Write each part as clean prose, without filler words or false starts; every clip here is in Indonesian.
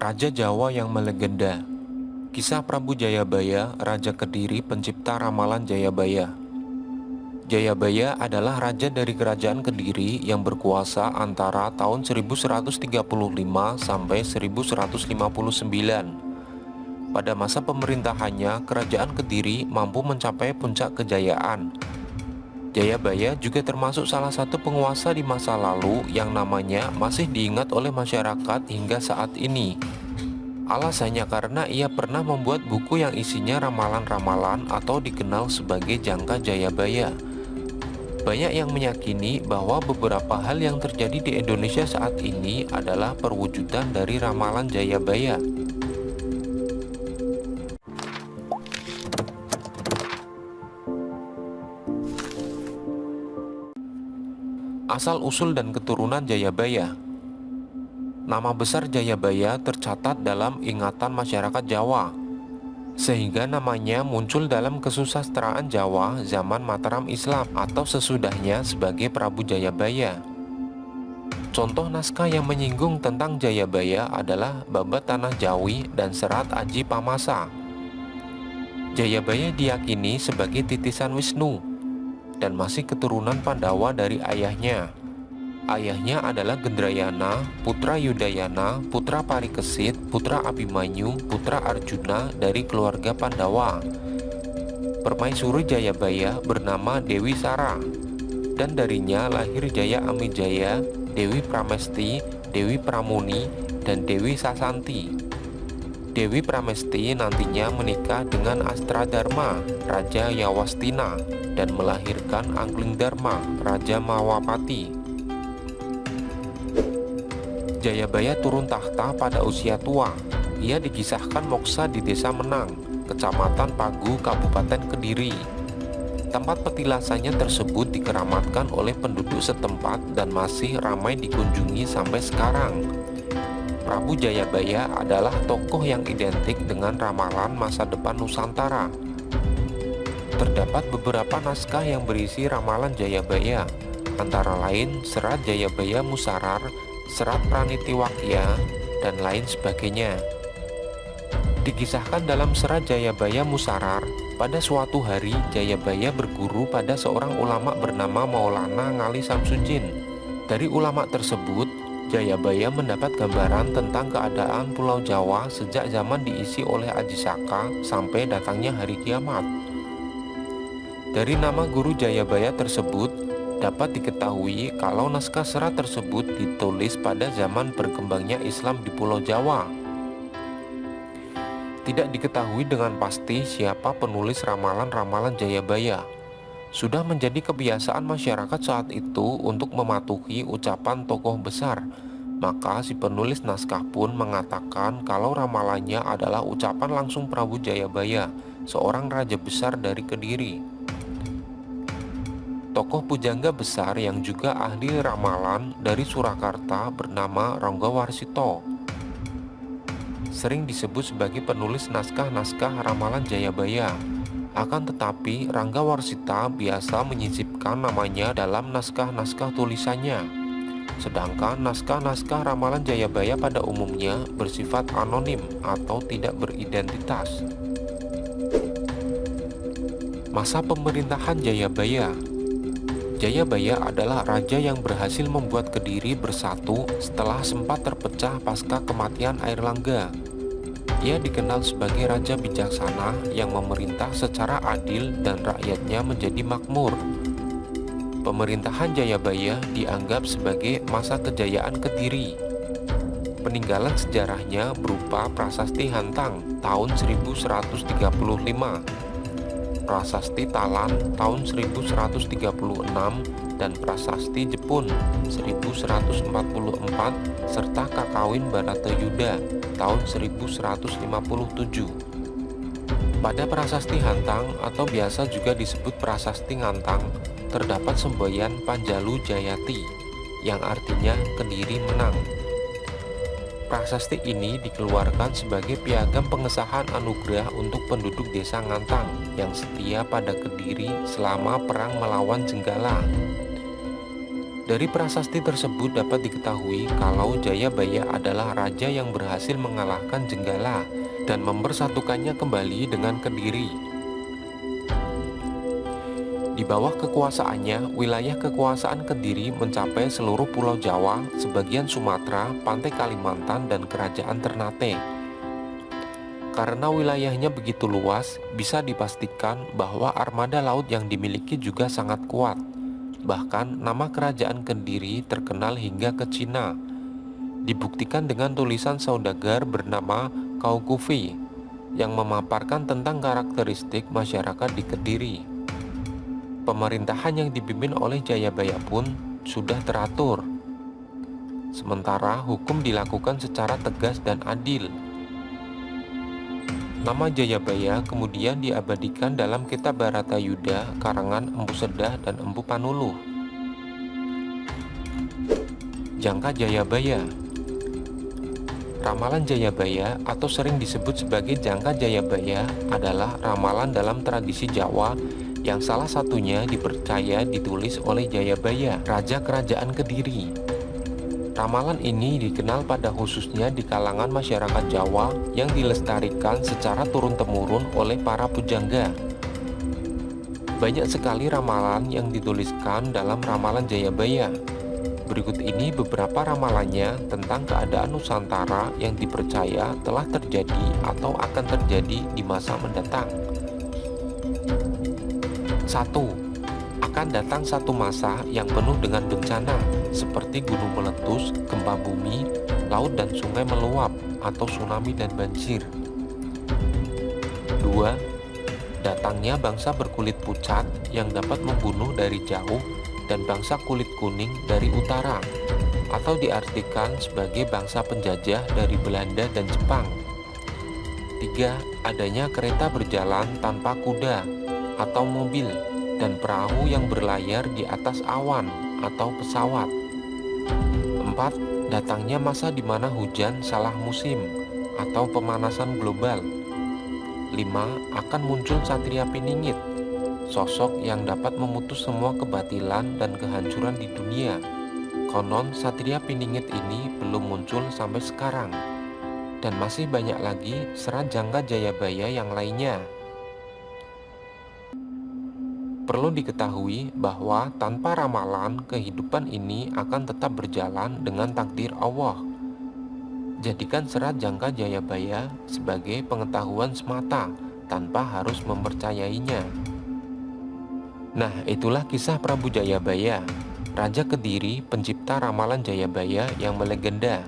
Raja Jawa yang melegenda. Kisah Prabu Jayabaya, Raja Kediri pencipta ramalan Jayabaya. Jayabaya adalah raja dari kerajaan Kediri yang berkuasa antara tahun 1135 sampai 1159. Pada masa pemerintahannya, kerajaan Kediri mampu mencapai puncak kejayaan. Jayabaya juga termasuk salah satu penguasa di masa lalu yang namanya masih diingat oleh masyarakat hingga saat ini. Alasannya karena ia pernah membuat buku yang isinya ramalan-ramalan atau dikenal sebagai Jangka Jayabaya. Banyak yang meyakini bahwa beberapa hal yang terjadi di Indonesia saat ini adalah perwujudan dari ramalan Jayabaya. Asal-usul dan keturunan Jayabaya. Nama besar Jayabaya tercatat dalam ingatan masyarakat Jawa, sehingga namanya muncul dalam kesusastraan Jawa zaman Mataram Islam atau sesudahnya sebagai Prabu Jayabaya. Contoh naskah yang menyinggung tentang Jayabaya adalah Babat Tanah Jawi dan Serat Aji Pamasa. Jayabaya diyakini sebagai titisan Wisnu dan masih keturunan Pandawa dari ayahnya. Ayahnya adalah Gendrayana, putra Yudayana, putra Parikesit, putra Abimanyu, putra Arjuna dari keluarga Pandawa. Permaisuri Jayabaya bernama Dewi Sara, dan darinya lahir Jaya Amijaya, Dewi Pramesti, Dewi Pramuni, dan Dewi Sasanti. Dewi Pramesti nantinya menikah dengan Astradharma, Raja Yawastina, dan melahirkan Anglingdarma, Raja Mawapati. Jayabaya turun tahta pada usia tua. Ia dikisahkan moksa di Desa Menang, Kecamatan Pagu, Kabupaten Kediri. Tempat petilasannya tersebut dikeramatkan oleh penduduk setempat dan masih ramai dikunjungi sampai sekarang. Prabu Jayabaya adalah tokoh yang identik dengan ramalan masa depan Nusantara. Terdapat beberapa naskah yang berisi ramalan Jayabaya, antara lain Serat Jayabaya Musarar, Serat Pranitiwakya, dan lain sebagainya. Dikisahkan dalam Serat Jayabaya Musarar, pada suatu hari Jayabaya berguru pada seorang ulama bernama Maulana Ngali Samsudin. Dari ulama tersebut, Jayabaya mendapat gambaran tentang keadaan Pulau Jawa sejak zaman diisi oleh Aji Saka sampai datangnya hari kiamat. Dari nama guru Jayabaya tersebut, dapat diketahui kalau naskah serat tersebut ditulis pada zaman berkembangnya Islam di Pulau Jawa. Tidak diketahui dengan pasti siapa penulis ramalan-ramalan Jayabaya. Sudah menjadi kebiasaan masyarakat saat itu untuk mematuhi ucapan tokoh besar, maka si penulis naskah pun mengatakan kalau ramalannya adalah ucapan langsung Prabu Jayabaya, seorang raja besar dari Kediri. Tokoh pujangga besar yang juga ahli ramalan dari Surakarta bernama Rangga Warsito. Sering disebut sebagai penulis naskah-naskah ramalan Jayabaya. Akan tetapi Rangga Warsita biasa menyisipkan namanya dalam naskah-naskah tulisannya. Sedangkan naskah-naskah ramalan Jayabaya pada umumnya bersifat anonim atau tidak beridentitas. Masa pemerintahan Jayabaya. Jayabaya adalah raja yang berhasil membuat Kediri bersatu setelah sempat terpecah pasca kematian Airlangga. Ia dikenal sebagai raja bijaksana yang memerintah secara adil dan rakyatnya menjadi makmur. Pemerintahan Jayabaya dianggap sebagai masa kejayaan Kediri. Peninggalan sejarahnya berupa Prasasti Hantang tahun 1135, Prasasti Talan tahun 1136, dan Prasasti Jepun 1144, serta Kakawin Baratayuda tahun 1157. Pada Prasasti Hantang atau biasa juga disebut Prasasti Ngantang, terdapat semboyan Panjalu Jayati yang artinya Kediri menang. Prasasti ini dikeluarkan sebagai piagam pengesahan anugerah untuk penduduk desa Ngantang yang setia pada Kediri selama perang melawan Jenggala. Dari prasasti tersebut dapat diketahui kalau Jayabaya adalah raja yang berhasil mengalahkan Jenggala dan mempersatukannya kembali dengan Kediri. Di bawah kekuasaannya, wilayah kekuasaan Kediri mencapai seluruh Pulau Jawa, sebagian Sumatera, pantai Kalimantan, dan kerajaan Ternate. Karena wilayahnya begitu luas, bisa dipastikan bahwa armada laut yang dimiliki juga sangat kuat. Bahkan nama kerajaan Kediri terkenal hingga ke Cina. Dibuktikan dengan tulisan saudagar bernama Kaukufi yang memaparkan tentang karakteristik masyarakat di Kediri. Pemerintahan yang dipimpin oleh Jayabaya pun sudah teratur. Sementara hukum dilakukan secara tegas dan adil. Nama Jayabaya kemudian diabadikan dalam kitab Bharatayuda karangan Empu Sedah dan Empu Panuluh. Jangka Jayabaya. Ramalan Jayabaya atau sering disebut sebagai Jangka Jayabaya adalah ramalan dalam tradisi Jawa yang salah satunya dipercaya ditulis oleh Jayabaya, Raja Kerajaan Kediri. Ramalan ini dikenal pada khususnya di kalangan masyarakat Jawa yang dilestarikan secara turun-temurun oleh para pujangga. Banyak sekali ramalan yang dituliskan dalam ramalan Jayabaya. Berikut ini beberapa ramalannya tentang keadaan Nusantara yang dipercaya telah terjadi atau akan terjadi di masa mendatang. 1. Akan datang satu masa yang penuh dengan bencana, seperti gunung meletus, gempa bumi, laut dan sungai meluap, atau tsunami dan banjir. 2. Datangnya bangsa berkulit pucat yang dapat membunuh dari jauh dan bangsa kulit kuning dari utara, atau diartikan sebagai bangsa penjajah dari Belanda dan Jepang. 3. Adanya kereta berjalan tanpa kuda atau mobil dan perahu yang berlayar di atas awan atau pesawat. 4. Datangnya masa di mana hujan salah musim atau pemanasan global. 5. Akan muncul Satria Piningit, sosok yang dapat memutus semua kebatilan dan kehancuran di dunia. Konon Satria Piningit ini belum muncul sampai sekarang. Dan masih banyak lagi serat Jangka Jayabaya yang lainnya. Perlu diketahui bahwa tanpa ramalan, kehidupan ini akan tetap berjalan dengan takdir Allah. Jadikan serat Jangka Jayabaya sebagai pengetahuan semata, tanpa harus mempercayainya. Nah, itulah kisah Prabu Jayabaya, Raja Kediri, pencipta ramalan Jayabaya yang melegenda.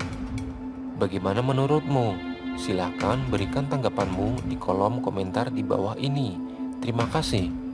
Bagaimana menurutmu? Silahkan berikan tanggapanmu di kolom komentar di bawah ini. Terima kasih.